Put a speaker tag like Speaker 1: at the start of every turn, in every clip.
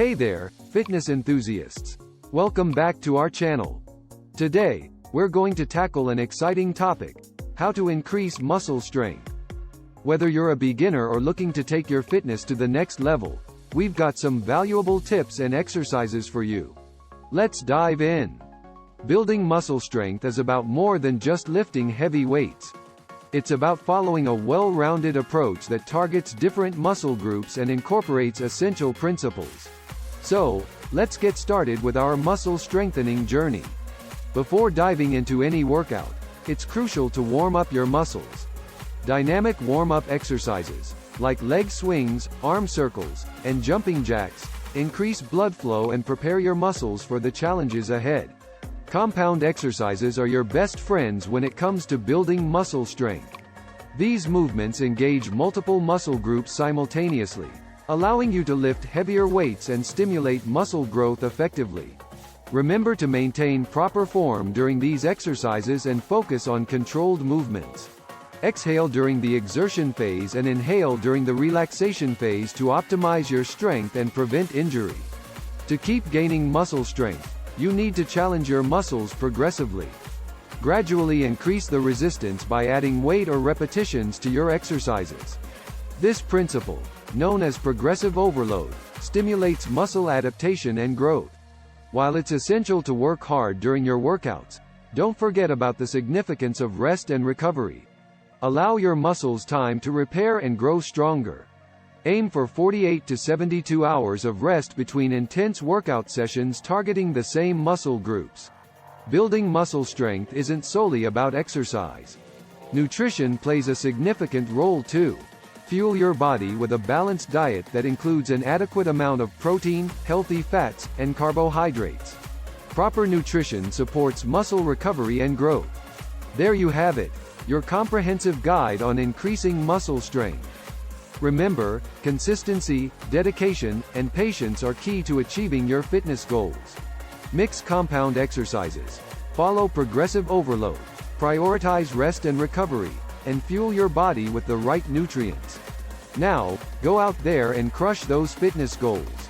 Speaker 1: Hey there, fitness enthusiasts. Welcome back to our channel. Today, we're going to tackle an exciting topic: how to increase muscle strength. Whether you're a beginner or looking to take your fitness to the next level, we've got some valuable tips and exercises for you. Let's dive in. Building muscle strength is about more than just lifting heavy weights. It's about following a well-rounded approach that targets different muscle groups and incorporates essential principles. So, let's get started with our muscle strengthening journey. Before diving into any workout, it's crucial to warm up your muscles. Dynamic warm-up exercises, like leg swings, arm circles, and jumping jacks, increase blood flow and prepare your muscles for the challenges ahead. Compound exercises are your best friends when it comes to building muscle strength. These movements engage multiple muscle groups simultaneously, allowing you to lift heavier weights and stimulate muscle growth effectively. Remember to maintain proper form during these exercises and focus on controlled movements. Exhale during the exertion phase and inhale during the relaxation phase to optimize your strength and prevent injury. To keep gaining muscle strength, you need to challenge your muscles progressively. Gradually increase the resistance by adding weight or repetitions to your exercises. This principle, known as progressive overload, stimulates muscle adaptation and growth. While it's essential to work hard during your workouts, don't forget about the significance of rest and recovery. Allow your muscles time to repair and grow stronger. Aim for 48 to 72 hours of rest between intense workout sessions targeting the same muscle groups. Building muscle strength isn't solely about exercise. Nutrition plays a significant role too. Fuel your body with a balanced diet that includes an adequate amount of protein, healthy fats, and carbohydrates. Proper nutrition supports muscle recovery and growth. There you have it, your comprehensive guide on increasing muscle strength. Remember, consistency, dedication, and patience are key to achieving your fitness goals. Mix compound exercises, follow progressive overload, prioritize rest and recovery, and fuel your body with the right nutrients. Now, go out there and crush those fitness goals.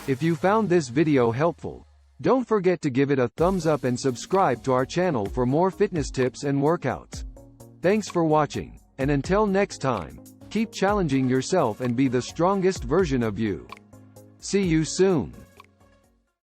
Speaker 1: If you found this video helpful, don't forget to give it a thumbs up and subscribe to our channel for more fitness tips and workouts. Thanks for watching, and until next time, keep challenging yourself and be the strongest version of you. See you soon.